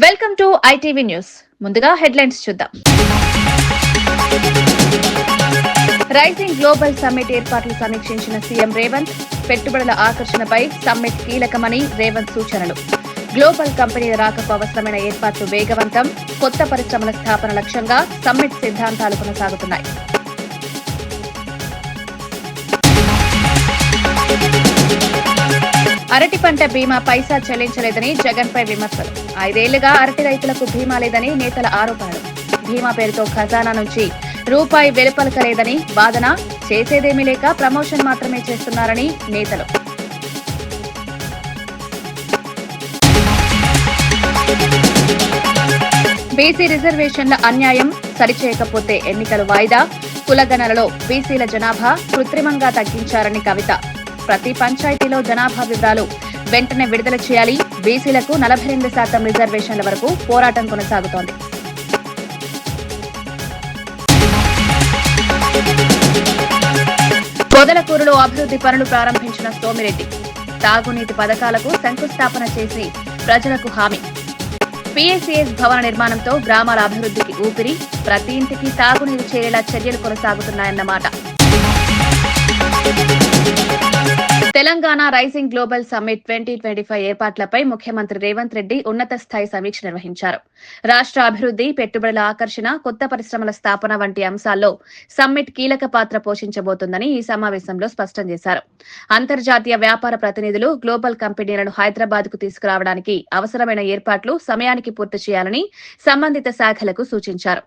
Welcome to ITV news. ముందుగా headlines చూద్దాం. Rising global summit ఏర్పాట్లు సమీక్షించిన సీఎం రేవంత్. పెట్టుబడుల ఆకర్షణపై సమ్మిట్ కీలకమని రేవంత్ సూచనలు. గ్లోబల్ కంపెనీల రాకకు అవసరమైన ఏర్పాట్లు వేగవంతం. కొత్త పరిశ్రమల స్థాపన లక్ష్యంగా సమ్మిట్ సిద్ధాంతాలు కొనసాగుతున్నాయి. అరటి పంట బీమా పైసా చెల్లించలేదని జగన్ పై విమర్శలు. 5 ఏళ్లుగా అరటి రైతులకు బీమా లేదని నేతల ఆరోపణలు. బీమా పేరుతో ఖజానా నుంచి రూపాయి వెలుపలకలేదని వాదన. చేసేదేమీ లేక ప్రమోషన్ మాత్రమే చేస్తున్నారని నేతలు. బీసీ రిజర్వేషన్ల అన్యాయం సరిచేయకపోతే ఎన్నికలు వాయిదా. కులగణనలో బీసీల జనాభా కృత్రిమంగా తగ్గించారని కవిత. ప్రతి పంచాయతీలో జనాభా వివరాలు వెంటనే విడుదల చేయాలి. బీసీలకు 42% రిజర్వేషన్ల వరకు పోరాటం కొనసాగుతోంది. పొదలకూరులో అభివృద్ది పనులు ప్రారంభించిన సోమిరెడ్డి. తాగునీటి పథకాలకు శంకుస్థాపన చేసి ప్రజలకు హామీ. పీఎస్సీఎస్ భవన నిర్మాణంతో గ్రామాల అభివృద్దికి ఊపిరి. ప్రతి ఇంటికి తాగునీరు చేరేలా చర్యలు కొనసాగుతున్నాయన్నమాట. తెలంగాణ రైజింగ్ గ్లోబల్ సమ్మిట్ 2025 ఏర్పాట్లపై ముఖ్యమంత్రి రేవంత్ రెడ్డి ఉన్నత స్థాయి సమీక్ష నిర్వహించారు. రాష్ట్ర అభివృద్ది, పెట్టుబడుల ఆకర్షణ, కొత్త పరిశ్రమల స్థాపన వంటి అంశాల్లో సమ్మిట్ కీలక పాత్ర పోషించబోతోందని ఈ సమావేశంలో స్పష్టం చేశారు. అంతర్జాతీయ వ్యాపార ప్రతినిధులు, గ్లోబల్ కంపెనీలను హైదరాబాద్ కు తీసుకురావడానికి అవసరమైన ఏర్పాట్లు సమయానికి పూర్తి చేయాలని సంబంధిత శాఖలకు సూచించారు.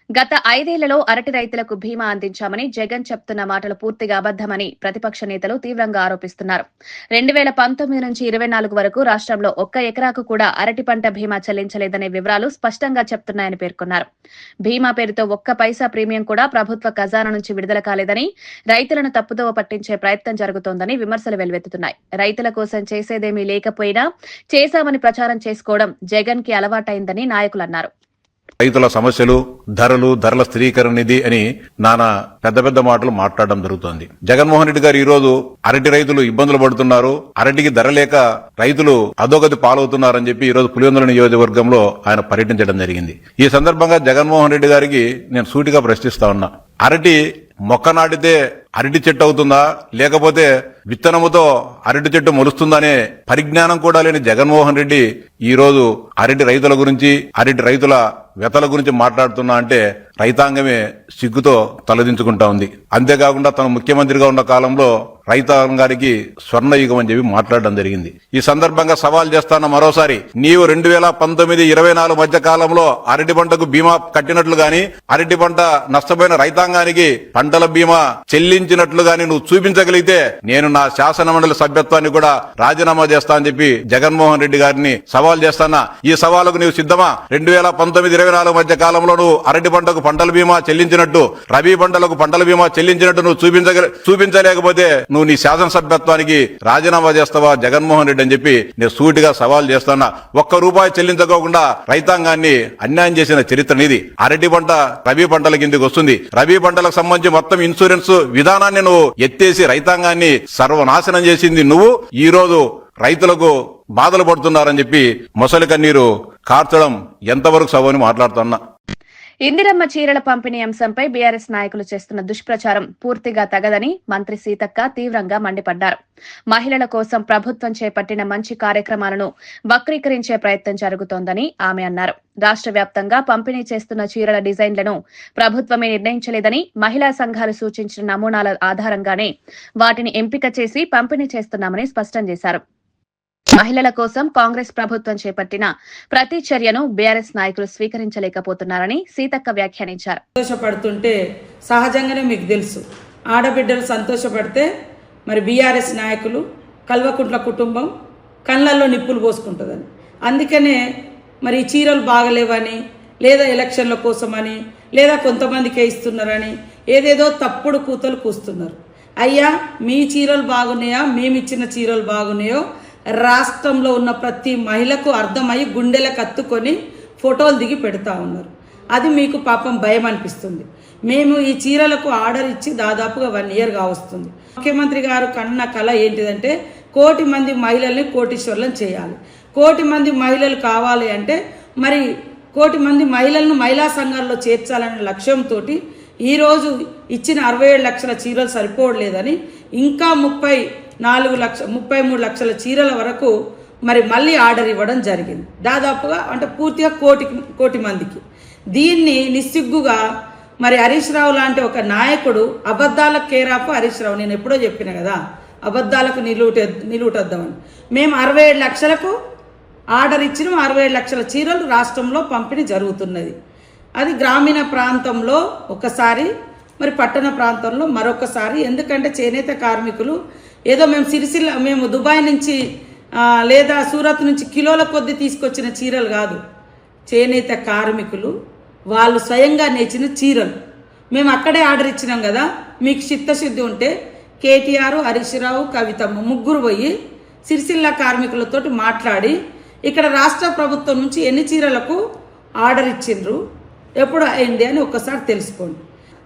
గత 5 ఏళ్లలో అరటి రైతులకు బీమా అందించామని జగన్ చెప్తున్న మాటలు పూర్తిగా అబద్దమని ప్రతిపక్ష నేతలు తీవ్రంగా ఆరోపిస్తున్నారు. 2019 నుంచి 24 వరకు రాష్ట్రంలో 1 ఎకరాకు కూడా అరటి పంట బీమా చెల్లించలేదనే వివరాలు స్పష్టంగా చెప్తున్నాయని పేర్కొన్నారు. బీమా పేరుతో 1 పైసా ప్రీమియం కూడా ప్రభుత్వ ఖజానా నుంచి విడుదల కాలేదని, రైతులను తప్పుదోవ పట్టించే ప్రయత్నం జరుగుతోందని విమర్శలు వెల్లువెత్తుతున్నాయి. రైతుల కోసం చేసేదేమీ లేకపోయినా చేశామని ప్రచారం చేసుకోవడం జగన్ కి అలవాటైందని నాయకులు అన్నారు. రైతుల సమస్యలు, ధరల స్థిరీకరణ నిధి అని నానా పెద్ద పెద్ద మాటలు మాట్లాడడం జరుగుతోంది. జగన్మోహన్ రెడ్డి గారు ఈ రోజు అరటి రైతులు ఇబ్బందులు పడుతున్నారు, అరటికి ధర లేక రైతులు అధోగతి పాలవుతున్నారని చెప్పి ఈ రోజు పులివెందుల నియోజకవర్గంలో ఆయన పర్యటించడం జరిగింది. ఈ సందర్భంగా జగన్మోహన్ రెడ్డి గారికి నేను సూటిగా ప్రశ్నిస్తా ఉన్నా, అరటి మొక్క నాటితే అరటి చెట్టు అవుతుందా, లేకపోతే విత్తనముతో అరటి చెట్టు మొలుస్తుందనే పరిజ్ఞానం కూడా లేని జగన్మోహన్ రెడ్డి ఈ రోజు అరటి రైతుల గురించి, అరటి రైతుల వ్యతల గురించి మాట్లాడుతున్నా అంటే రైతాంగమే సిగ్గుతో తలదించుకుంటా ఉంది. అంతేకాకుండా తను ముఖ్యమంత్రిగా ఉన్న కాలంలో రైతాంగానికి స్వర్ణయుగం అని చెప్పి మాట్లాడడం జరిగింది. ఈ సందర్భంగా సవాల్ చేస్తాన మరోసారి, నీవు 2019-24 మధ్య కాలంలో అరటి పంటకు బీమా కట్టినట్లు గాని, అరటి పంట నష్టపోయిన రైతాంగానికి పంటల బీమా చెల్లించినట్లు గాని నువ్వు చూపించగలిగితే నేను నా శాసనమండలి సభ్యత్వాన్ని కూడా రాజీనామా చేస్తా అని చెప్పి జగన్మోహన్ రెడ్డి గారిని సవాల్ చేస్తానా. ఈ సవాలుకు నీవు సిద్ధమా? 2019-24 మధ్య కాలంలో నువ్వు అరటి పంటకు పంటల బీమా చెల్లించినట్టు, రబీ పంటలకు పంటల బీమా చెల్లించినట్టు నువ్వు చూపించలేకపోతే నువ్వు నీ శాసనసభ్యత్వానికి రాజీనామా చేస్తావా జగన్మోహన్ రెడ్డి అని చెప్పి నేను సూటిగా సవాల్ చేస్తున్నా. 1 రూపాయి చెల్లించుకోకుండా రైతాంగాన్ని అన్యాయం చేసిన చరిత్ర నీది. అరటి పంట రబీ పంటల కిందకి వస్తుంది. రబీ పంటలకు సంబంధించి మొత్తం ఇన్సూరెన్స్ విధానాన్ని నువ్వు ఎత్తేసి రైతాంగాన్ని సర్వనాశనం చేసింది నువ్వు. ఈ రోజు రైతులకు బాధలు పడుతున్నారని చెప్పి మొసలి కన్నీరు కార్చడం ఎంతవరకు సవని మాట్లాడుతున్నా. ఇందిరమ్మ చీరల పంపిణీ అంశంపై బీఆర్ఎస్ నాయకులు చేస్తున్న దుష్ప్రచారం పూర్తిగా తగదని మంత్రి సీతక్క తీవ్రంగా మండిపడ్డారు. మహిళల కోసం ప్రభుత్వం చేపట్టిన మంచి కార్యక్రమాలను వక్రీకరించే ప్రయత్నం జరుగుతోందని ఆమె అన్నారు. రాష్ట్ర వ్యాప్తంగా పంపిణీ చేస్తున్న చీరల డిజైన్లను ప్రభుత్వమే నిర్ణయించలేదని, మహిళా సంఘాలు సూచించిన నమూనాల ఆధారంగానే వాటిని ఎంపిక చేసి పంపిణీ చేస్తున్నామని స్పష్టం చేశారు. మహిళల కోసం కాంగ్రెస్ ప్రభుత్వం చేపట్టిన ప్రతి చర్యను బీఆర్ఎస్ నాయకులు స్వీకరించలేకపోతున్నారని సీతక్క వ్యాఖ్యానించారు. సంతోషపడుతుంటే సహజంగానే మీకు తెలుసు, ఆడబిడ్డలు సంతోషపడితే మరి బీఆర్ఎస్ నాయకులు కల్వకుంట్ల కుటుంబం కళ్ళల్లో నిప్పులు పోసుకుంటుందని, అందుకనే మరి చీరలు బాగలేవని, లేదా ఎలక్షన్ల కోసమని, లేదా కొంతమందికే ఇస్తున్నారని ఏదేదో తప్పుడు కూతలు కూస్తున్నారు. అయ్యా, మీ చీరలు బాగున్నాయా, మేమిచ్చిన చీరలు బాగున్నాయో రాష్ట్రంలో ఉన్న ప్రతి మహిళకు అర్థమయ్యి గుండెలకు అత్తుకొని ఫోటోలు దిగి పెడతా ఉన్నారు. అది మీకు పాపం భయం అనిపిస్తుంది. మేము ఈ చీరలకు ఆర్డర్ ఇచ్చి దాదాపుగా 1 year కావస్తుంది. ముఖ్యమంత్రి గారు కన్న కళ ఏంటిదంటే 1 కోటి మంది మహిళల్ని కోటీశ్వర్లను చేయాలి. 1 కోటి మంది మహిళలు కావాలి అంటే మరి 1 కోటి మంది మహిళలను మహిళా సంఘాల్లో చేర్చాలనే లక్ష్యంతో ఈరోజు ఇచ్చిన 67 లక్షల చీరలు సరిపోవట్లేదని ఇంకా 33 లక్షల చీరల వరకు మరి మళ్ళీ ఆర్డర్ ఇవ్వడం జరిగింది. దాదాపుగా అంటే పూర్తిగా కోటి మందికి. దీన్ని నిస్సిగ్గుగా మరి హరీష్ రావు లాంటి ఒక నాయకుడు, అబద్ధాలకు కేరాపు హరీష్ రావు, నేను ఎప్పుడో చెప్పిన కదా, అబద్ధాలకు నిలువుటద్దామని. మేము 67 లక్షలకు ఆర్డర్ ఇచ్చిన 67 లక్షల చీరలు రాష్ట్రంలో పంపిణీ జరుగుతున్నది. అది గ్రామీణ ప్రాంతంలో ఒకసారి, మరి పట్టణ ప్రాంతంలో మరొకసారి. ఎందుకంటే చేనేత కార్మికులు ఏదో మేము దుబాయ్ నుంచి లేదా సూరత్ నుంచి కిలోల కొద్ది తీసుకొచ్చిన చీరలు కాదు. చేనేత కార్మికులు వాళ్ళు స్వయంగా నేర్చిన చీరలు మేము అక్కడే ఆర్డర్ ఇచ్చినాం కదా. మీకు చిత్తశుద్ధి ఉంటే కేటీఆర్, హరీష్ రావు, కవితమ్మ ముగ్గురు పోయి సిరిసిల్ల కార్మికులతో మాట్లాడి ఇక్కడ రాష్ట్ర ప్రభుత్వం నుంచి ఎన్ని చీరలకు ఆర్డర్ ఇచ్చిండ్రు, ఎప్పుడు అయింది అని ఒక్కసారి తెలుసుకోండి.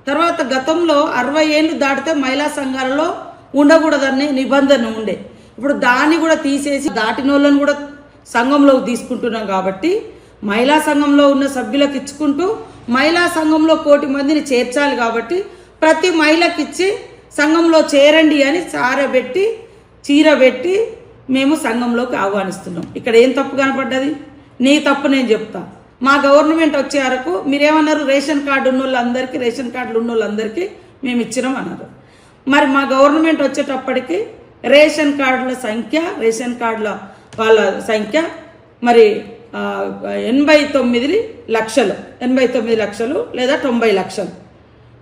తర్వాత గతంలో 60 ఏళ్ళు దాటితే మహిళా సంఘాలలో ఉండకూడదనే నిబంధన ఉండే. ఇప్పుడు దాన్ని కూడా తీసేసి దాటిన వాళ్ళని కూడా సంఘంలోకి తీసుకుంటున్నాం. కాబట్టి మహిళా సంఘంలో ఉన్న సభ్యులకు ఇచ్చుకుంటూ మహిళా సంఘంలో 1 కోటి మందిని చేర్చాలి. కాబట్టి ప్రతి మహిళకి ఇచ్చి సంఘంలో చేరండి అని చీర పెట్టి మేము సంఘంలోకి ఆహ్వానిస్తున్నాం. ఇక్కడ ఏం తప్పు కనపడ్డది? నీ తప్పు నేను చెప్తా. మా గవర్నమెంట్ వచ్చే వరకు మీరేమన్నారు, రేషన్ కార్డు ఉన్న వాళ్ళందరికీ, రేషన్ కార్డులు ఉన్న వాళ్ళందరికీ మేము ఇచ్చినాం అన్నారు. మరి మా గవర్నమెంట్ వచ్చేటప్పటికి రేషన్ కార్డుల సంఖ్య, రేషన్ కార్డుల వాళ్ళ సంఖ్య మరి 89 లక్షలు లేదా 90 లక్షలు.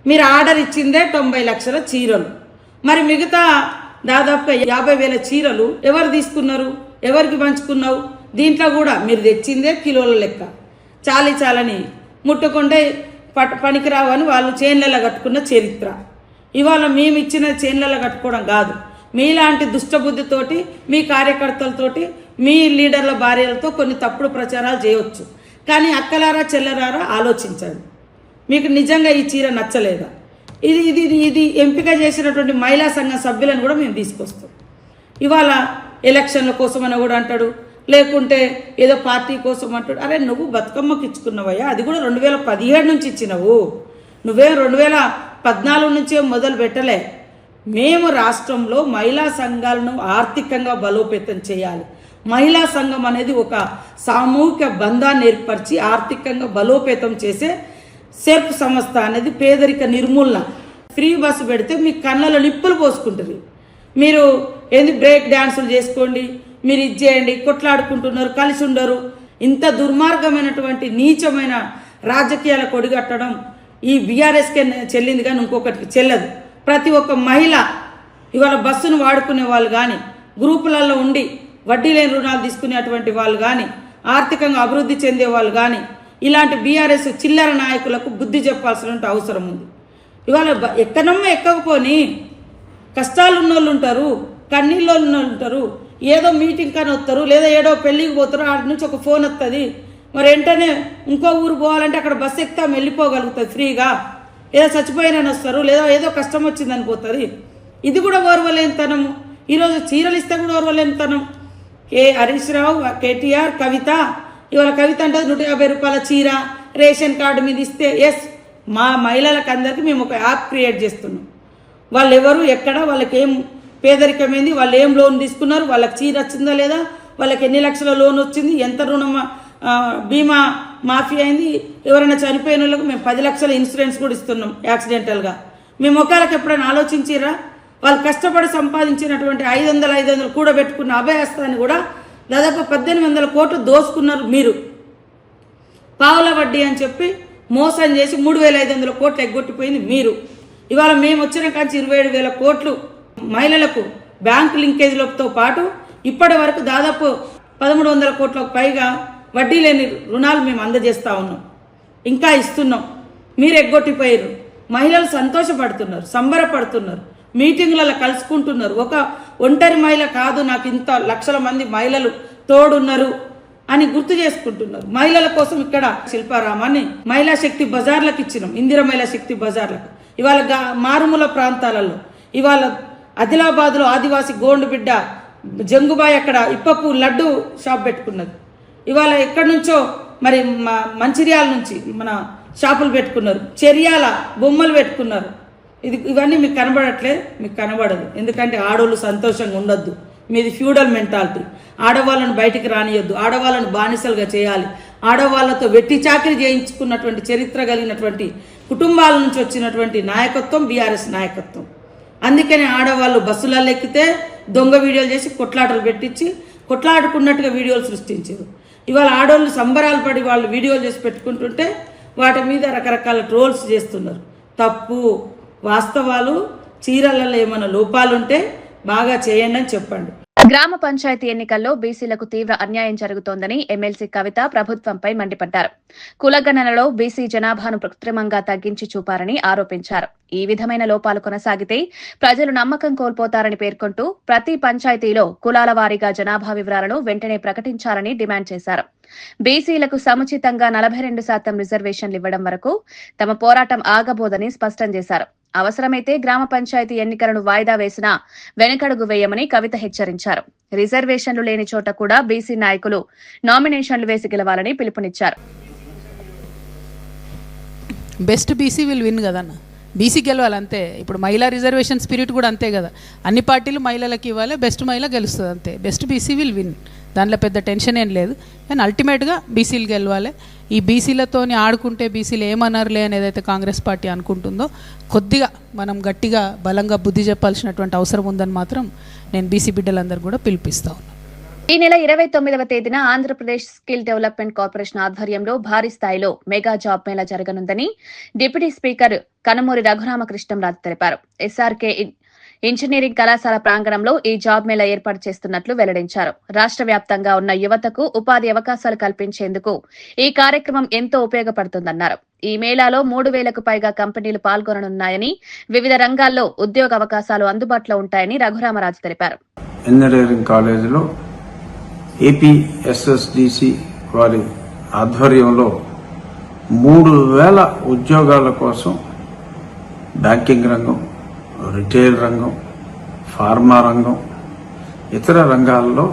మీరు ఆర్డర్ ఇచ్చిందే 90 లక్షల చీరలు. మరి మిగతా దాదాపుగా 50,000 చీరలు ఎవరు తీసుకున్నారు, ఎవరికి పంచుకున్నావు? దీంట్లో కూడా మీరు తెచ్చిందే కిలోల లెక్క, చాలని ముట్టుకుంటే పనికిరావు అని వాళ్ళు చేన్లలో కట్టుకున్న చరిత్ర. ఇవాళ మేము ఇచ్చిన చేన్లలో కట్టుకోవడం కాదు. మీలాంటి దుష్టబుద్ధితోటి, మీ కార్యకర్తలతోటి, మీ లీడర్ల భార్యలతో కొన్ని తప్పుడు ప్రచారాలు చేయవచ్చు. కానీ అక్కలారా చెల్లరారా ఆలోచించండి. మీకు నిజంగా ఈ చీర నచ్చలేదా? ఇది ఎంపిక చేసినటువంటి మహిళా సంఘ సభ్యులను కూడా మేము తీసుకొస్తాం. ఇవాళ ఎలక్షన్ల కోసం అని కూడా అంటాడు, లేకుంటే ఏదో పార్టీ కోసం అంటాడు. అరే, నువ్వు బతుకమ్మకి ఇచ్చుకున్నావయ్యా, అది కూడా 2017 నుంచి ఇచ్చినావు. నువ్వేం 2014 నుంచే మొదలు పెట్టలే. మేము రాష్ట్రంలో మహిళా సంఘాలను ఆర్థికంగా బలోపేతం చేయాలి. మహిళా సంఘం అనేది ఒక సామూహిక బంధాన్ని ఏర్పరిచి ఆర్థికంగా బలోపేతం చేసే సెర్ప్ సంస్థ అనేది పేదరిక నిర్మూలన. ఫ్రీ బస్సు పెడితే మీ కళ్ళలో నిప్పులు పోసుకుంటుంది. మీరు ఏంది బ్రేక్ డ్యాన్సులు చేసుకోండి, మీరు ఇది చేయండి, కొట్లాడుకుంటున్నారు, కలిసి ఉండరు. ఇంత దుర్మార్గమైనటువంటి నీచమైన రాజకీయాల కొడిగట్టడం ఈ బీఆర్ఎస్కే చెల్లింది, కానీ ఇంకొకటికి చెల్లదు. ప్రతి ఒక్క మహిళ ఇవాళ బస్సును వాడుకునే వాళ్ళు కానీ, గ్రూపులలో ఉండి వడ్డీ లేని రుణాలు తీసుకునేటువంటి వాళ్ళు కానీ, ఆర్థికంగా అభివృద్ధి చెందే వాళ్ళు కానీ, ఇలాంటి బీఆర్ఎస్ చిల్లర నాయకులకు బుద్ధి చెప్పాల్సిన అవసరం ఉంది. ఇవాళ ఎక్కకపోని కష్టాలు ఉన్నోళ్ళు ఉంటారు, కన్నీళ్ళు ఉన్న వాళ్ళు ఉంటారు. ఏదో మీటింగ్ కానీ వస్తారు, లేదా ఏదో పెళ్ళికి పోతారు, ఆడి నుంచి ఒక ఫోన్ వస్తుంది. మరి వెంటనే ఇంకో ఊరు పోవాలంటే అక్కడ బస్సు ఎక్కితే వెళ్ళిపోగలుగుతుంది ఫ్రీగా. ఏదో చచ్చిపోయినా వస్తారు, లేదా ఏదో కష్టం వచ్చిందని పోతుంది. ఇది కూడా ఓర్వలేనితనము. ఈరోజు చీరలు ఇస్తే కూడా ఓర్వలేనితనం. హరీష్ రావు, కేటీఆర్, కవిత. ఇవాళ కవిత అంటే 150 రూపాయల చీర, రేషన్ కార్డు మీద ఇస్తే ఎస్ మా మహిళలకు అందరికీ మేము ఒక యాప్ క్రియేట్ చేస్తున్నాం. వాళ్ళు ఎవరు ఎక్కడ, వాళ్ళకి ఏం పేదరికమైంది, వాళ్ళు ఏం లోన్ తీసుకున్నారు, వాళ్ళకి చీర వచ్చిందా లేదా, వాళ్ళకి ఎన్ని లక్షల లోన్ వచ్చింది, ఎంత రుణం బీమా మాఫీ అయింది, ఎవరైనా చనిపోయిన వాళ్ళకు మేము 10 లక్షల ఇన్సూరెన్స్ కూడా ఇస్తున్నాం యాక్సిడెంటల్గా. మీ ముఖాలకు ఎప్పుడైనా ఆలోచించిరా? వాళ్ళు కష్టపడి సంపాదించినటువంటి 500 కూడబెట్టుకున్న అభయహస్తాన్ని కూడా దాదాపు 1800 కోట్లు దోసుకున్నారు మీరు. పావుల వడ్డీ అని చెప్పి మోసం చేసి 3500 కోట్లు ఎగ్గొట్టిపోయింది మీరు. ఇవాళ మేము వచ్చిన కాంచి 27,000 కోట్లు మహిళలకు బ్యాంకు లింకేజ్లతో పాటు ఇప్పటి వరకు దాదాపు 1300 కోట్లకు పైగా వడ్డీ లేని రుణాలు మేము అందజేస్తూ ఉన్నాం, ఇంకా ఇస్తున్నాం. మీరు ఎగ్గొట్టిపోయారు. మహిళలు సంతోషపడుతున్నారు, సంబరపడుతున్నారు, మీటింగ్లలో కలుసుకుంటున్నారు. ఒక ఒంటరి మహిళ కాదు, నాకు ఇంత లక్షల మంది మహిళలు తోడున్నారు అని గుర్తు చేసుకుంటున్నారు. మహిళల కోసం ఇక్కడ శిల్పారామాన్ని మహిళా శక్తి బజార్లకు ఇచ్చినాం, ఇందిర మహిళా శక్తి బజార్లకు. ఇవాళ మారుమూల ప్రాంతాలలో, ఇవాళ ఆదిలాబాద్లో ఆదివాసి గోండు బిడ్డ జంగుబాయ్ అక్కడ ఇప్పపు లడ్డు షాప్ పెట్టుకున్నది. ఇవాళ ఎక్కడి నుంచో మరి మంచిర్యాల నుంచి మన షాపులు పెట్టుకున్నారు, చెర్యాల బొమ్మలు పెట్టుకున్నారు. ఇవన్నీ మీకు కనబడట్లేదు, మీకు కనబడదు. ఎందుకంటే ఆడవాళ్ళు సంతోషంగా ఉండొద్దు, మీది ఫ్యూడల్ మెంటాలిటీ. ఆడవాళ్ళను బయటికి రానియొద్దు, ఆడవాళ్ళను బానిసలుగా చేయాలి. ఆడవాళ్లతో వెట్టి చాకిరి చేయించుకున్నటువంటి చరిత్ర కలిగినటువంటి కుటుంబాల నుంచి వచ్చినటువంటి నాయకత్వం బీఆర్ఎస్ నాయకత్వం. అందుకనే ఆడవాళ్ళు బస్సులలో ఎక్కితే దొంగ వీడియోలు చేసి కొట్లాటలు పెట్టించి కొట్లాడుకున్నట్టుగా వీడియోలు సృష్టించారు. ఇవాళ ఆడవాళ్ళు సంబరాలు పడి వాళ్ళు వీడియోలు చేసి పెట్టుకుంటుంటే వాటి మీద రకరకాల ట్రోల్స్ చేస్తున్నారు. తప్పు. వాస్తవాలు, చీరలలో ఏమైనా లోపాలుంటే బాగా చేయండి అని చెప్పండి. గ్రామ పంచాయతీ ఎన్నికల్లో బీసీలకు తీవ్ర అన్యాయం జరుగుతోందని ఎమ్మెల్సీ కవిత ప్రభుత్వంపై మండిపడ్డారు. కులగణనలో బీసీ జనాభాను కృత్రిమంగా తగ్గించి చూపారని ఆరోపించారు. ఈ విధమైన లోపాలు కొనసాగితే ప్రజలు నమ్మకం కోల్పోతారని పేర్కొంటూ ప్రతి పంచాయతీలో కులాల వారీగా జనాభా వివరాలను వెంటనే ప్రకటించాలని డిమాండ్ చేశారు. బీసీలకు సముచితంగా 42% రిజర్వేషన్లు ఇవ్వడం వరకు తమ పోరాటం ఆగబోదని స్పష్టం చేశారు. అవసరమైతే గ్రామ పంచాయతీ ఎన్నికలను వాయిదా వేసినా వెనకడుగు వేయమని కవిత హెచ్చరించారు. రిజర్వేషన్లు లేని చోట కూడా బీసీ నాయకులు నామినేషన్లు వేసి గెలవాలని పిలుపునిచ్చారు. బెస్ట్ బీసీ విల్ విన్ కదన్న, బీసీ గెలవాలంతే. ఇప్పుడు మహిళా రిజర్వేషన్ స్పిరిట్ కూడా అంతే కదా, అన్ని పార్టీలు మహిళలకు ఇవ్వాలి, బెస్ట్ మహిళ గెలుస్తుంది అంతే. బెస్ట్ బీసీ విల్ విన్, దాంట్లో పెద్ద టెన్షన్ ఏం లేదు. కానీ అల్టిమేట్గా బీసీలు గెలవాలి. ఈ బీసీలతోని ఆడుకుంటే బీసీలు ఏమన్నారులే అని ఏదైతే కాంగ్రెస్ పార్టీ అనుకుంటుందో కొద్దిగా మనం గట్టిగా బలంగా బుద్ధి చెప్పాల్సినటువంటి అవసరం ఉందని మాత్రం నేను బీసీ బిడ్డలందరూ కూడా పిలిపిస్తా ఉన్నాను. ఈ నెల 29వ తేదీన ఆంధ్రప్రదేశ్ స్కిల్ డెవలప్మెంట్ కార్పొరేషన్ ఆధ్వర్యంలో భారీ స్థాయిలో మెగా జాబ్ మేళా జరగనుందని డిప్యూటీ స్పీకర్ కనుమూరి రఘురామకృష్ణంరాజు తెలిపారు. ఎస్ఆర్కే ఇంజనీరింగ్ కళాశాల ప్రాంగణంలో ఈ జాబ్ మేళా ఏర్పాటు చేస్తున్నట్లు వెల్లడించారు. రాష్ట్ర వ్యాప్తంగా ఉన్న యువతకు ఉపాధి అవకాశాలు కల్పించేందుకు ఈ కార్యక్రమం ఎంతో ఉపయోగపడుతుందన్నారు. ఈ మేళాలో 3,000కు పైగా కంపెనీలు పాల్గొననున్నాయని, వివిధ రంగాల్లో ఉద్యోగ అవకాశాలు అందుబాటులో ఉంటాయని రఘురామరాజు తెలిపారు. ఇంజనీరింగ్ కాలేజీలో ఏపీఎస్ఎస్డిసి వారి ఆధ్వర్యంలో 3,000 ఉద్యోగాల కోసం బ్యాంకింగ్ రంగం, రిటైల్ రంగం, ఫార్మా రంగం, ఇతర రంగాల్లో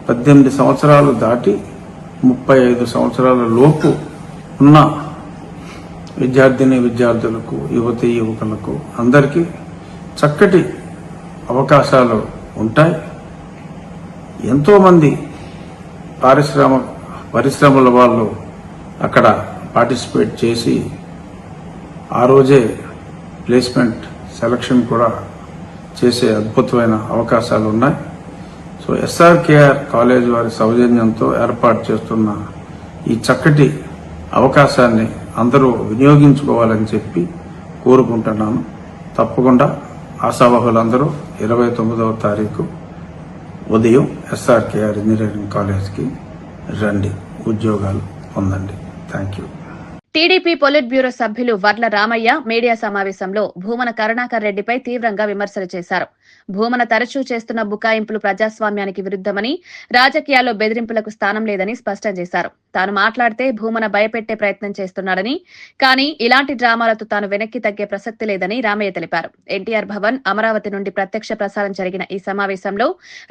18 సంవత్సరాలు దాటి 35 సంవత్సరాల లోపు ఉన్న విద్యార్థులకు, యువతీ యువకులకు అందరికీ చక్కటి అవకాశాలు ఉంటాయి. ఎంతోమంది పరిశ్రమల వాళ్ళు అక్కడ పార్టిసిపేట్ చేసి ఆ రోజే ప్లేస్మెంట్ సెలక్షన్ కూడా చేసే అద్భుతమైన అవకాశాలు ఉన్నాయి. సో ఎస్ఆర్కేఆర్ కాలేజ్ వారి సౌజన్యంతో ఏర్పాటు చేస్తున్న ఈ చక్కటి అవకాశాన్ని అందరూ వినియోగించుకోవాలని చెప్పి కోరుకుంటున్నాను. తప్పకుండా ఆశావహులందరూ 29వ తారీఖు ఉదయం ఎస్ఆర్కేఆర్ ఇంజనీరింగ్ కాలేజ్కి రండి, ఉద్యోగాలు పొందండి. Thank you. TDP polit bureau సభ్యులు వర్ల రామయ్య మీడియా సమావేశంలో భూమన కరుణాకర్ రెడ్డిపై తీవ్రంగా విమర్శలు చేశారు. భూమన తరచూ చేస్తున్న బుకాయింపులు ప్రజాస్వామ్యానికి విరుద్దమని, రాజకీయాల్లో బెదిరింపులకు స్థానం లేదని స్పష్టం చేశారు. తాను మాట్లాడితే భూమన భయపెట్టే ప్రయత్నం చేస్తున్నాడని, కానీ ఇలాంటి డ్రామాలతో తాను వెనక్కి తగ్గే ప్రసక్తి లేదని రామయ్య తెలిపారు. ఎన్టీఆర్ భవన్, అమరావతి నుండి ప్రత్యక్ష ప్రసారం జరిగిన ఈ సమావేశంలో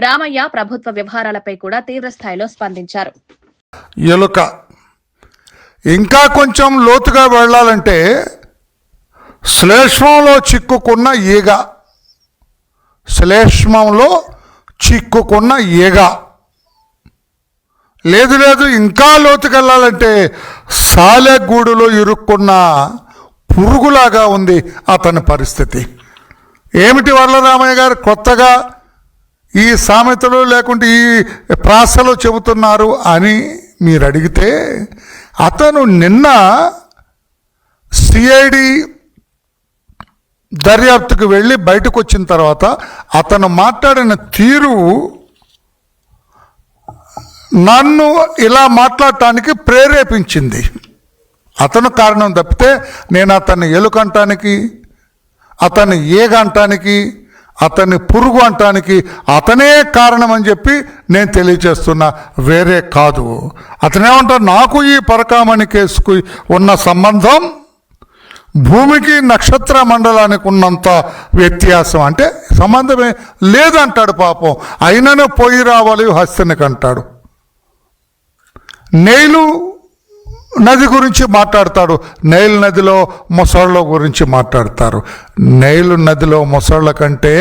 రామయ్య ప్రభుత్వ వ్యవహారాలపై కూడా తీవ్ర స్థాయిలో స్పందించారు. ఇంకా కొంచెం లోతుగా వెళ్ళాలంటే శ్లేష్మంలో చిక్కుకున్న ఈగ, శ్లేష్మంలో చిక్కుకున్న ఈగ, లేదు ఇంకా లోతుకెళ్ళాలంటే సాలెగూడులో ఇరుక్కున్న పురుగులాగా ఉంది అతని పరిస్థితి. ఏమిటి వరలరామయ్య గారు కొత్తగా ఈ సామెతలు లేకుంటే ఈ ప్రాసలో చెబుతున్నారు అని మీరు అడిగితే, అతను నిన్న సిఐడి దర్యాప్తుకు వెళ్ళి బయటకు వచ్చిన తర్వాత అతను మాట్లాడిన తీరు నన్ను ఇలా మాట్లాడటానికి ప్రేరేపించింది. అతను కారణం తప్పితే నేను అతన్ని ఎలుకంటానికి, అతన్ని ఏగంటానికి, అతన్ని పురుగు అంటానికి అతనే కారణం అని చెప్పి నేను తెలియచేస్తున్నా, వేరే కాదు. అతనేమంటారు, నాకు ఈ పరకామణి కేసుకు ఉన్న సంబంధం భూమికి నక్షత్ర మండలానికి ఉన్నంత వ్యత్యాసం, అంటే సంబంధమే లేదంటాడు పాపం. అయినను పోయి రావాలి హస్తినికి అంటాడు. నైలు నది గురించి మాట్లాడతాడు, నైల్ నదిలో మొసళ్ళ గురించి మాట్లాడతారు. నైలు నదిలో మొసళ్ళ కంటే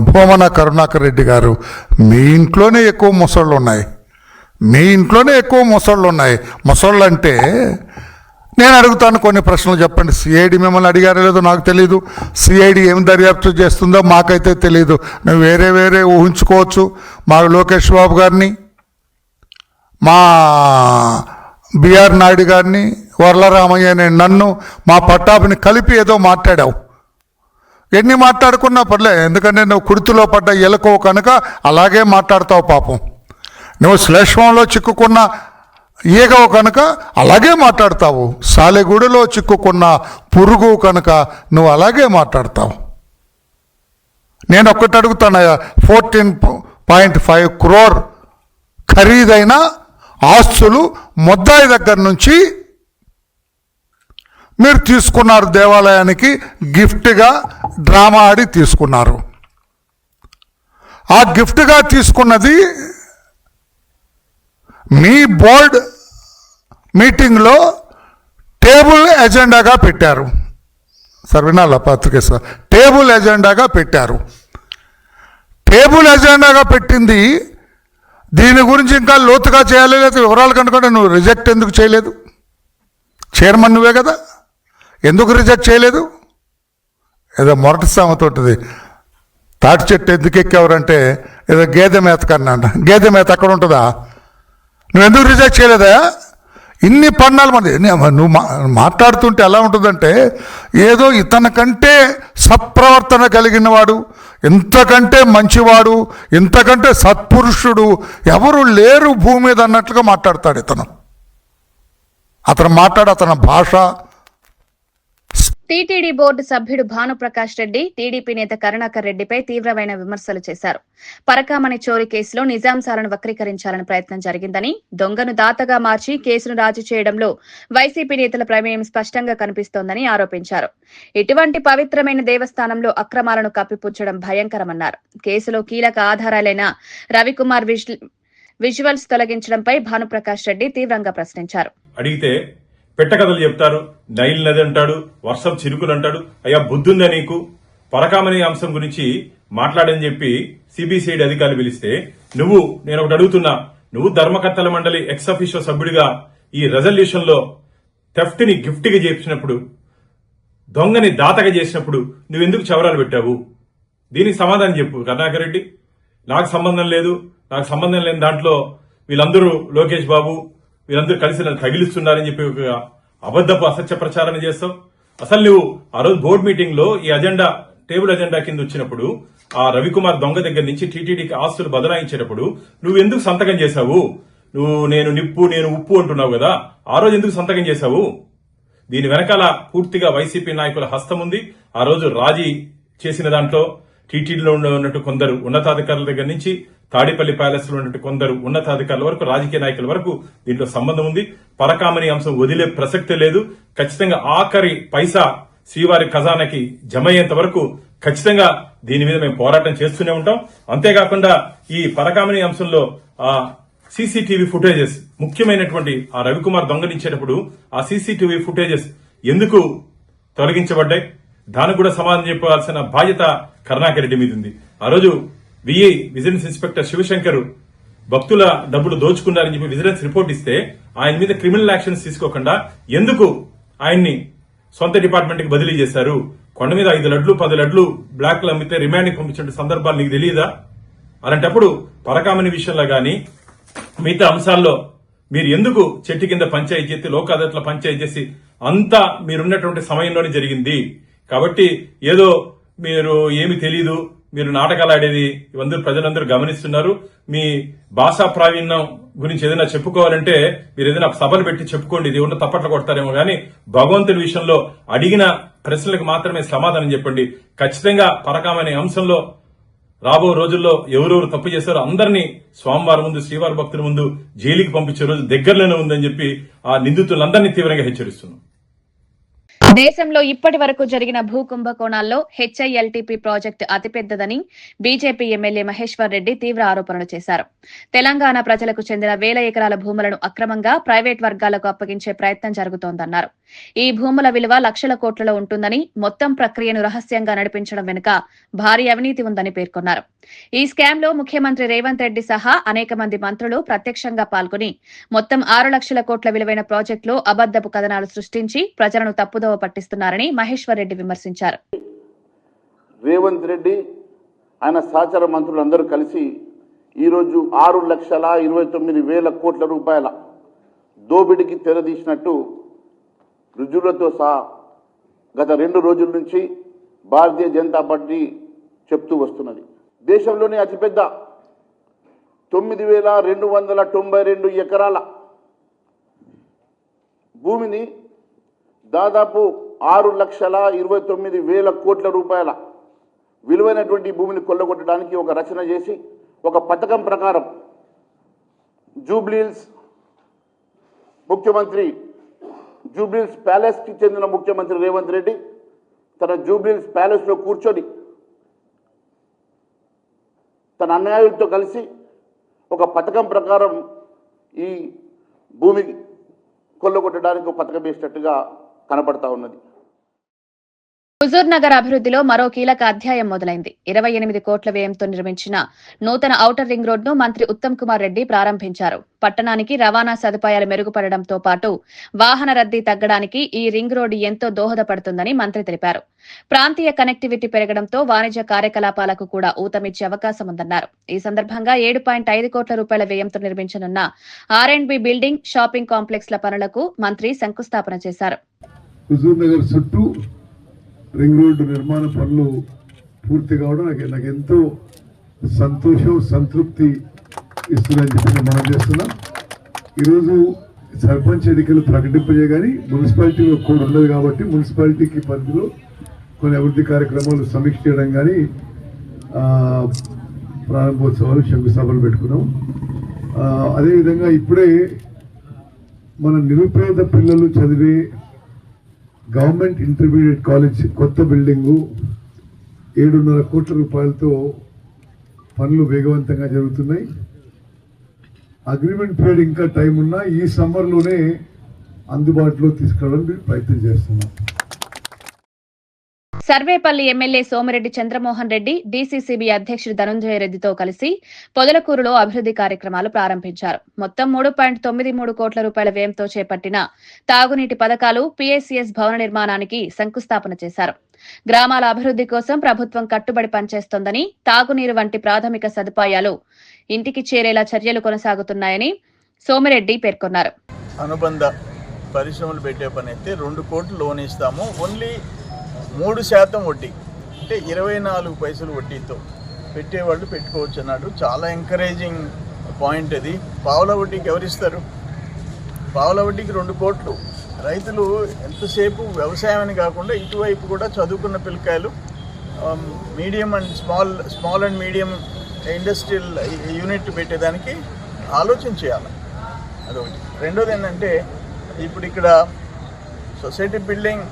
భూమన కరుణాకర్ రెడ్డి గారు మీ ఇంట్లోనే ఎక్కువ మొసళ్ళు ఉన్నాయి, మీ ఇంట్లోనే ఎక్కువ మొసళ్ళు ఉన్నాయి. మొసళ్ళు అంటే నేను అడుగుతాను, కొన్ని ప్రశ్నలు చెప్పండి. సిఐడి మిమ్మల్ని అడిగారో లేదో నాకు తెలీదు, సిఐడి ఏం దర్యాప్తు చేస్తుందో మాకైతే తెలీదు. నువ్వు వేరే ఊహించుకోవచ్చు. మా లోకేష్ బాబు గారిని, మా బిఆర్ నాయుడు గారిని, వరలరామయ్య అనే నన్ను, మా పట్టాభిని కలిపి ఏదో మాట్లాడావు. ఎన్ని మాట్లాడుకున్నా పర్లే, ఎందుకంటే నువ్వు కుర్తిలో పడ్డ ఎలకో కనుక అలాగే మాట్లాడతావు పాపం. నువ్వు శ్లేష్మంలో చిక్కుకున్న ఈగవు కనుక అలాగే మాట్లాడతావు, సాలెగూడులో చిక్కుకున్న పురుగు కనుక నువ్వు అలాగే మాట్లాడతావు. నేను ఒక్కటి అడుగుతాను, 14.5 crore ఖరీదైన ఆస్తులు ముద్దాయి దగ్గర నుంచి మీరు తీసుకున్నారు, దేవాలయానికి గిఫ్ట్గా డ్రామా ఆడి తీసుకున్నారు. ఆ గిఫ్ట్గా తీసుకున్నది మీ బోర్డ్ మీటింగ్లో టేబుల్ ఎజెండాగా పెట్టారు. సార్ వినాలా పత్రిక సార్, టేబుల్ ఎజెండాగా పెట్టారు. టేబుల్ ఎజెండాగా పెట్టింది దీని గురించి ఇంకా లోతుగా చేయాలి, లేదా వివరాలు కనుకుంటే నువ్వు రిజెక్ట్ ఎందుకు చేయలేదు? చైర్మన్ నువ్వే కదా, ఎందుకు రిజెక్ట్ చేయలేదు? ఏదో మొరటి సామెత ఉంటుంది, తాటి చెట్టు ఎందుకు ఎక్కేవారంటే ఏదో గేదె మేత కన్నా, గేదె మేత అక్కడ ఉంటుందా? నువ్వు ఎందుకు రిజెక్ట్ చేయలేదా? ఇన్ని పన్నాలు మంది నువ్వు మాట్లాడుతుంటే ఎలా ఉంటుందంటే ఏదో ఇతనికంటే సత్ప్రవర్తన కలిగిన వాడు, ఇంతకంటే మంచివాడు, ఇంతకంటే సత్పురుషుడు ఎవరు లేరు భూమి మీద అన్నట్లుగా మాట్లాడతాడు ఇతను. అతని భాష. టీటీడీ బోర్డు సభ్యుడు భానుప్రకాష్ రెడ్డి టీడీపీ నేత కరుణాకర్ రెడ్డిపై తీవ్రమైన విమర్శలు చేశారు. పరకామణి చోరీ కేసులో నిజాంశాలను వక్రీకరించాలని ప్రయత్నం జరిగిందని, దొంగను దాతగా మార్చి కేసును రాజీ చేయడంలో వైసీపీ నేతల ప్రమేయం స్పష్టంగా కనిపిస్తోందని ఆరోపించారు. ఇటువంటి పవిత్రమైన దేవస్థానంలో అక్రమాలను కప్పిపుచ్చడం భయంకరమన్నారు. కేసులో కీలక ఆధారాలైన రవికుమార్ విజువల్స్ తొలగించడంపై భానుప్రకాష్ రెడ్డి తీవ్రంగా ప్రశ్నించారు. అడిగితే పెట్టకథలు చెప్తారు, నైల్ నది అంటాడు, వర్షం చిరుకులు అంటాడు. అయ్యా బుద్ధుందా నీకు? పరకామణి అంశం గురించి మాట్లాడని చెప్పి సిబిసిఐడి అధికారులు పిలిస్తే నేను ఒకటి అడుగుతున్నా, నువ్వు ధర్మకర్తల మండలి ఎక్స్ అఫీషియో సభ్యుడిగా ఈ రెజల్యూషన్ లో థెఫ్ట్ ని గిఫ్ట్ గా చేసినప్పుడు, దొంగని దాతగా చేసినప్పుడు నువ్వెందుకు చవరాలు పెట్టావు? దీనికి సమాధానం చెప్పు కరుణాకర్ రెడ్డి. నాకు సంబంధం లేదు, నాకు సంబంధం లేని దాంట్లో వీళ్ళందరూ లోకేష్ బాబు వీళ్ళందరూ కలిసి నన్ను తగిలిస్తున్నారని చెప్పి ఒక అబద్దపు అసత్య ప్రచారం చేస్తావు. అసలు నువ్వు ఆ రోజు బోర్డు మీటింగ్ లో ఈ అజెండా టేబుల్ అజెండా కింద వచ్చినప్పుడు ఆ రవికుమార్ దొంగ దగ్గర నుంచి టీటీడీకి ఆస్తులు బదలాయించేటప్పుడు నువ్వెందుకు సంతకం చేశావు? నేను నిప్పు నేను ఉప్పు అంటున్నావు కదా, ఆ రోజు ఎందుకు సంతకం చేశావు? దీని వెనకాల పూర్తిగా వైసీపీ నాయకుల హస్తం ఉంది. ఆ రోజు రాజీ చేసిన దాంట్లో టీటీడీలో ఉన్నట్టు కొందరు ఉన్నతాధికారుల దగ్గర నుంచి తాడిపల్లి ప్యాలెస్ లో ఉన్నట్టు కొందరు ఉన్నతాధికారుల వరకు, రాజకీయ నాయకుల వరకు దీంట్లో సంబంధం ఉంది. పరకామణి అంశం వదిలే ప్రసక్తే లేదు. ఖచ్చితంగా ఆఖరి పైసా శ్రీవారి ఖజానాకి జమ అయ్యేంత వరకు ఖచ్చితంగా దీని మీద మేము పోరాటం చేస్తూనే ఉంటాం. అంతేకాకుండా ఈ పరకామణి అంశంలో సీసీటీవీ ఫుటేజెస్, ముఖ్యమైనటువంటి ఆ రవికుమార్ దొంగలించేటప్పుడు ఆ సీసీటీవీ ఫుటేజెస్ ఎందుకు తొలగించబడ్డాయి? దానికి కూడా సమాధానం చెప్పాల్సిన బాధ్యత కరుణాకర్ రెడ్డి మీద ఉంది. ఆ రోజు విజిలెన్స్ ఇన్స్పెక్టర్ శివశంకర్ భక్తుల డబ్బులు దోచుకున్నారని చెప్పి విజిలెన్స్ రిపోర్ట్ ఇస్తే ఆయన మీద క్రిమినల్ యాక్షన్స్ తీసుకోకుండా ఎందుకు ఆయన్ని సొంత డిపార్ట్మెంట్ కి బదిలీ చేశారు? కొండ మీద 5 లడ్లు 10 లడ్లు బ్లాక్ లో అమ్మితే రిమాండ్ పంపించిన సందర్భాలు నీకు తెలియదా? అలాంటప్పుడు పరకామణి విషయంలో గాని మిగతా అంశాల్లో మీరు ఎందుకు చెట్టు కింద పంచాయతీ చేసి లోక్ అదాలత్లో పంచాయతీ చేసి అంతా మీరున్నటువంటి సమయంలోనే జరిగింది. కాబట్టి ఏదో మీరు ఏమి తెలీదు, మీరు నాటకాలు ఆడేది ఇవందరూ ప్రజలందరూ గమనిస్తున్నారు. మీ భాషా ప్రావీణ్యం గురించి ఏదైనా చెప్పుకోవాలంటే మీరు ఏదైనా సభలు పెట్టి చెప్పుకోండి, ఇది ఉన్న తప్పట్లు కొడతారేమో గానీ భగవంతుని విషయంలో అడిగిన ప్రశ్నలకు మాత్రమే సమాధానం చెప్పండి. ఖచ్చితంగా పరకామనే అంశంలో రాబో రోజుల్లో ఎవరెవరు తప్పు చేశారో అందరినీ స్వామివారి ముందు, శ్రీవారి భక్తుల ముందు జైలుకి పంపించే రోజు దగ్గరలోనే ఉందని చెప్పి ఆ నిందితులందరినీ తీవ్రంగా హెచ్చరిస్తున్నాం. దేశంలో ఇప్పటి వరకు జరిగిన భూ కుంభకోణాల్లో హెచ్ఐఎల్టీపీ ప్రాజెక్టు అతిపెద్దదని బీజేపీ ఎమ్మెల్యే మహేశ్వర్ రెడ్డి తీవ్ర ఆరోపణలు చేశారు. తెలంగాణ ప్రజలకు చెందిన 1000 ఎకరాల భూములను అక్రమంగా ప్రైవేట్ వర్గాలకు అప్పగించే ప్రయత్నం జరుగుతోందన్నారు. ఈ భూముల విలువ లక్షల కోట్లలో ఉంటుందని, మొత్తం ప్రక్రియను రహస్యంగా నడిపించడం వెనుక భారీ అవినీతి ఉందని పేర్కొన్నారు. ఈ స్కామ్ లో ముఖ్యమంత్రి రేవంత్ రెడ్డి సహా అనేక మంది మంత్రులు ప్రత్యక్షంగా పాల్గొని మొత్తం 6 లక్షల కోట్ల విలువైన ప్రాజెక్టులో అబద్దపు కథనాలు సృష్టించి ప్రజలను తప్పుదోవ పట్టిస్తున్నారని మహేశ్వర్ రెడ్డి విమర్శించారు. రేవంత్ రెడ్డి ఆయన సహచర మంత్రులందరూ కలిసి ఈరోజు 6,29,000 కోట్ల రూపాయల దోపిడీకి తెరదీసినట్టు రుజువులతో సహా గత 2 రోజుల నుంచి భారతీయ జనతా పార్టీ చెప్తూ వస్తున్నది. దేశంలోనే అతిపెద్ద 9,292 ఎకరాల భూమిని దాదాపు 6,29,000 కోట్ల రూపాయల విలువైనటువంటి భూమిని కొల్లగొట్టడానికి ఒక రచన చేసి ఒక పథకం ప్రకారం జూబ్లీహిల్స్ ప్యాలెస్ కి చెందిన ముఖ్యమంత్రి రేవంత్ రెడ్డి తన జూబ్లీహిల్స్ ప్యాలెస్ లో కూర్చొని తన అన్యాయులతో కలిసి ఒక పథకం ప్రకారం ఈ భూమి కొల్లగొట్టడానికి ఒక పథకం వేసినట్టుగా కనపడతా ఉన్నది. హుజూర్ నగర్ అభివృద్ధిలో మరో కీలక అధ్యాయం మొదలైంది. 28 కోట్ల వ్యయంతో నిర్మించిన నూతన ఔటర్ రింగ్ రోడ్ను మంత్రి ఉత్తమ్ కుమార్ రెడ్డి ప్రారంభించారు. పట్టణానికి రవాణా సదుపాయాలు మెరుగుపడడంతో పాటు వాహన రద్దీ తగ్గడానికి ఈ రింగ్ రోడ్డు ఎంతో దోహదపడుతుందని మంత్రి తెలిపారు. ప్రాంతీయ కనెక్టివిటీ పెరగడంతో వాణిజ్య కార్యకలాపాలకు కూడా ఊతమిచ్చే అవకాశం ఉందన్నారు. ఈ సందర్భంగా 7.5 కోట్ల రూపాయల వ్యయంతో నిర్మించనున్న R&B బిల్డింగ్, షాపింగ్ కాంప్లెక్స్ల పనులకు మంత్రి శంకుస్థాపన చేశారు. రింగ్ రోడ్డు నిర్మాణ పనులు పూర్తి కావడం నాకు ఎంతో సంతోషం, సంతృప్తి ఇస్తుందని చెప్పి మనం చేస్తున్నాం. ఈరోజు సర్పంచ్ ఎన్నికలు ప్రకటింపజే కానీ మున్సిపాలిటీలో కోడ్ ఉండదు కాబట్టి మున్సిపాలిటీకి పరిధిలో కొన్ని అభివృద్ధి కార్యక్రమాలు సమీక్ష చేయడం కానీ ప్రారంభోత్సవాలు, శంకుస్థాపనలు పెట్టుకున్నాం. అదేవిధంగా ఇప్పుడే మన నిరుపేద పిల్లలు చదివే గవర్నమెంట్ ఇంటర్మీడియట్ కాలేజ్ కొత్త బిల్డింగు 7.5 కోట్ల రూపాయలతో పనులు వేగవంతంగా జరుగుతున్నాయి. అగ్రిమెంట్ పీరియడ్ ఇంకా టైం ఉన్నా ఈ సమ్మర్లోనే అందుబాటులో తీసుకురావడానికి ప్రయత్నం చేస్తున్నాం. సర్వేపల్లి ఎమ్మెల్యే సోమిరెడ్డి చంద్రమోహన్ రెడ్డి డీసీసీబీ అధ్యక్షుడు ధనుంజయ రెడ్డితో కలిసి పొదలకూరులో అభివృద్ధి కార్యక్రమాలు ప్రారంభించారు. మొత్తం 3.93 కోట్ల రూపాయల వ్యయంతో చేపట్టిన తాగునీటి పథకాలు, పీఏసీఎస్ భవన నిర్మాణానికి శంకుస్థాపన చేశారు. గ్రామాల అభివృద్ధి కోసం ప్రభుత్వం కట్టుబడి పనిచేస్తోందని, తాగునీరు వంటి ప్రాథమిక సదుపాయాలు ఇంటికి చేరేలా చర్యలు కొనసాగుతున్నాయని సోమిరెడ్డి పేర్కొన్నారు. అనుబంధ పరిశ్రమలు పెట్టే పని అయితే 2 కోట్లు లోన్ ఇస్తాము. ఓన్లీ 3% వడ్డీ, అంటే 24 పైసలు వడ్డీతో పెట్టేవాళ్ళు పెట్టుకోవచ్చు అన్నాడు. చాలా ఎంకరేజింగ్ పాయింట్ అది. పావుల వడ్డీకి ఎవరిస్తారు? పావుల వడ్డీకి 2 కోట్లు. రైతులు ఎంతసేపు వ్యవసాయం అని కాకుండా ఇటువైపు కూడా చదువుకున్న పిల్లకాయలు medium and small and medium industrial unit పెట్టేదానికి ఆలోచన చేయాలి. అదొకటి. రెండోది ఏంటంటే ఇప్పుడు ఇక్కడ సొసైటీ బిల్డింగ్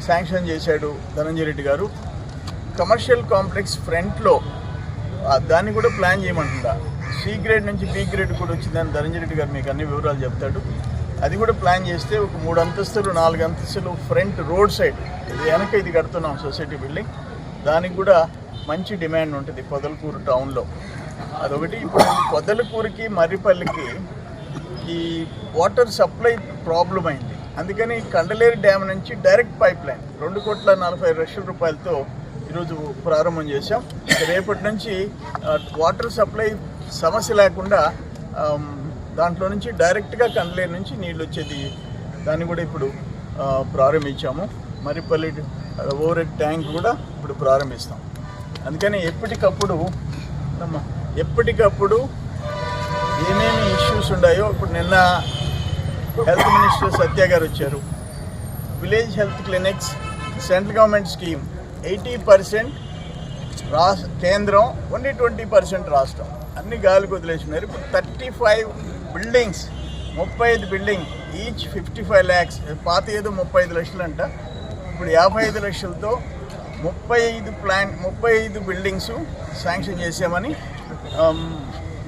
శాంక్షన్ చేశాడు ధనంజయ రెడ్డి గారు. కమర్షియల్ కాంప్లెక్స్ ఫ్రంట్లో దాన్ని కూడా ప్లాన్ చేయమంటుందా. సి గ్రేడ్ నుంచి బి గ్రేడ్ కూడా వచ్చిందని ధనంజయ రెడ్డి గారు మీకు అన్ని వివరాలు చెప్తాడు. అది కూడా ప్లాన్ చేస్తే ఒక 3 అంతస్తులు 4 అంతస్తులు ఫ్రంట్ రోడ్ సైడ్ వెనక ఇది కడుతున్నాం సొసైటీ బిల్డింగ్. దానికి కూడా మంచి డిమాండ్ ఉంటుంది పొదలకూరు టౌన్లో. అదొకటి. ఇప్పుడు పొదలకూరుకి మర్రిపల్లికి ఈ వాటర్ సప్లై ప్రాబ్లం అయింది. అందుకని కండలేరు డ్యామ్ నుంచి డైరెక్ట్ పైప్ లైన్ 2,40,00,000 రూపాయలతో ఈరోజు ప్రారంభం చేశాం. రేపటి నుంచి వాటర్ సప్లై సమస్య లేకుండా దాంట్లో నుంచి డైరెక్ట్గా కండలేరు నుంచి నీళ్ళు వచ్చేది. దాన్ని కూడా ఇప్పుడు ప్రారంభించాము. మర్రిపల్లి ఓవర్ హెడ్ ట్యాంక్ కూడా ఇప్పుడు ప్రారంభిస్తాం. అందుకని ఎప్పటికప్పుడు ఏమేమి ఇష్యూస్ ఉన్నాయో ఇప్పుడు నిన్న హెల్త్ మినిస్టర్ సత్య గారు వచ్చారు. Village health clinics central government scheme 80% కేంద్రం, ఓన్లీ 20% రాష్ట్రం. అన్ని గాలికి వదిలేసినారు. ఇప్పుడు 35 బిల్డింగ్స్, 35 బిల్డింగ్, ఈచ్ 55 lakhs. పాత ఏదో 35 లక్షలు అంట, ఇప్పుడు 55 లక్షలతో 35 బిల్డింగ్స్ శాంక్షన్ చేసామని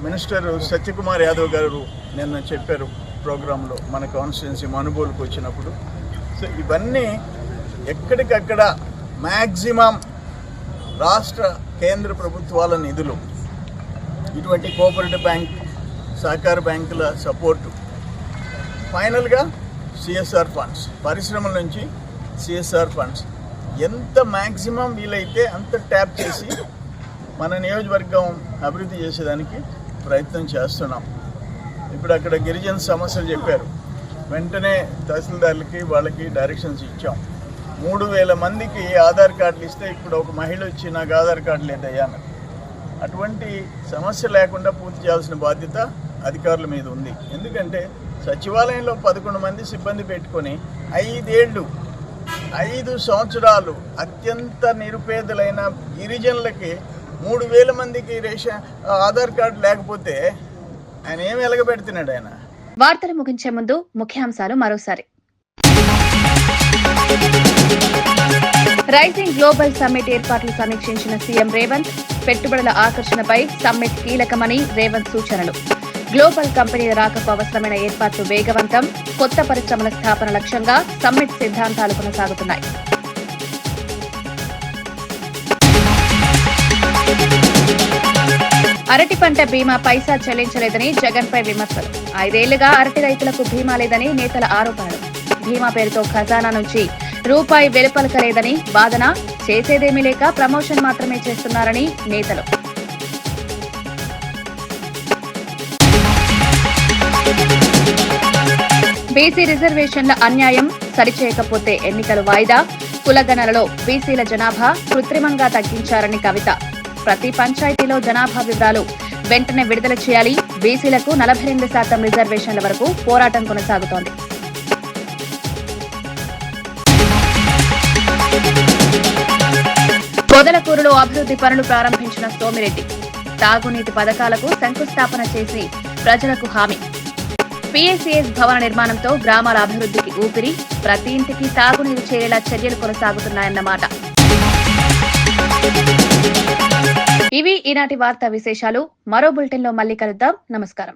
మినిస్టర్ సత్యకుమార్ యాదవ్ గారు నిన్న చెప్పారు ప్రోగ్రాంలో మన కాన్స్టిట్యున్సీ మనుగోలుకు వచ్చినప్పుడు. సో ఇవన్నీ ఎక్కడికక్కడ మ్యాక్సిమం రాష్ట్ర కేంద్ర ప్రభుత్వాల నిధులు, ఇటువంటి కోఆపరేటివ్ బ్యాంక్, సహకార బ్యాంకుల సపోర్టు, ఫైనల్గా సిఎస్ఆర్ ఫండ్స్, పరిశ్రమల నుంచి సిఎస్ఆర్ ఫండ్స్ ఎంత మ్యాక్సిమం వీలైతే అంత ట్యాప్ చేసి మన నియోజకవర్గం అభివృద్ధి చేసేదానికి ప్రయత్నం చేస్తున్నాం. ఇప్పుడు అక్కడ గిరిజన సమస్యలు చెప్పారు. వెంటనే తహసీల్దార్లకి వాళ్ళకి డైరెక్షన్స్ ఇచ్చాం. 3,000 మందికి ఆధార్ కార్డులు ఇస్తే ఇప్పుడు ఒక మహిళ వచ్చి నాకు ఆధార్ కార్డు లేదయ్యా అన్నది. అటువంటి సమస్య లేకుండా పూర్తి చేయాల్సిన బాధ్యత అధికారుల మీద ఉంది. ఎందుకంటే సచివాలయంలో 11 మంది సిబ్బంది పెట్టుకొని 5 సంవత్సరాలు అత్యంత నిరుపేదలైన గిరిజనులకి 3,000 మందికి ఆధార్ కార్డు లేకపోతే ఆయన ఏమి వెలగబెడుతున్నాడు ఆయన? వార్తలు ముగించే ముందు ముఖ్యాంశాలు మరోసారి. రైజింగ్ గ్లోబల్ సమ్మిట్ ఏర్పాట్లు సమీక్షించిన సీఎం రేవంత్. పెట్టుబడుల ఆకర్షణపై సమ్మిట్ కీలకమని రేవంత్ సూచనలు. గ్లోబల్ కంపెనీల రాకకు అవసరమైన ఏర్పాట్లు వేగవంతం. కొత్త పరిశ్రమల స్థాపన లక్ష్యంగా సమ్మిట్ సిద్ధాంతాలు కొనసాగుతున్నాయి. అరటి పంట బీమా పైసా చెల్లించలేదని జగన్పై విమర్శలు. 5 ఏళ్లుగా అరటి రైతులకు బీమా లేదని నేతల ఆరోపణలు. బీమా పేరుతో ఖజానా నుంచి రూపాయి వెలుపలకలేదని వాదన. చేసేదేమీ లేక ప్రమోషన్ మాత్రమే చేస్తున్నారని నేతలు. బీసీ రిజర్వేషన్ల అన్యాయం సరిచేయకపోతే ఎన్నికలు వాయిదా. కులగణనలో బీసీల జనాభా కృత్రిమంగా తగ్గించారని కవిత. ప్రతి పంచాయతీలో జనాభా వివరాలు వెంటనే విడుదల చేయాలి. బీసీలకు 42% రిజర్వేషన్ల వరకు పోరాటం కొనసాగుతోంది. పొదలకూరులో అభివృద్ధి పనులు ప్రారంభించిన సోమిరెడ్డి. తాగునీటి పథకాలకు శంకుస్థాపన చేసి ప్రజలకు హామీ. పీఎస్సీఎస్ భవన నిర్మాణంతో గ్రామాల అభివృద్ధికి ఊపిరి. ప్రతి ఇంటికి తాగునీరు చేరేలా చర్యలు కొనసాగుతున్నాయన్నమాట. ఇవి ఈనాటి వార్తా విశేషాలు. మరో బులెటిన్లో మళ్లీ కలుద్దాం. నమస్కారం.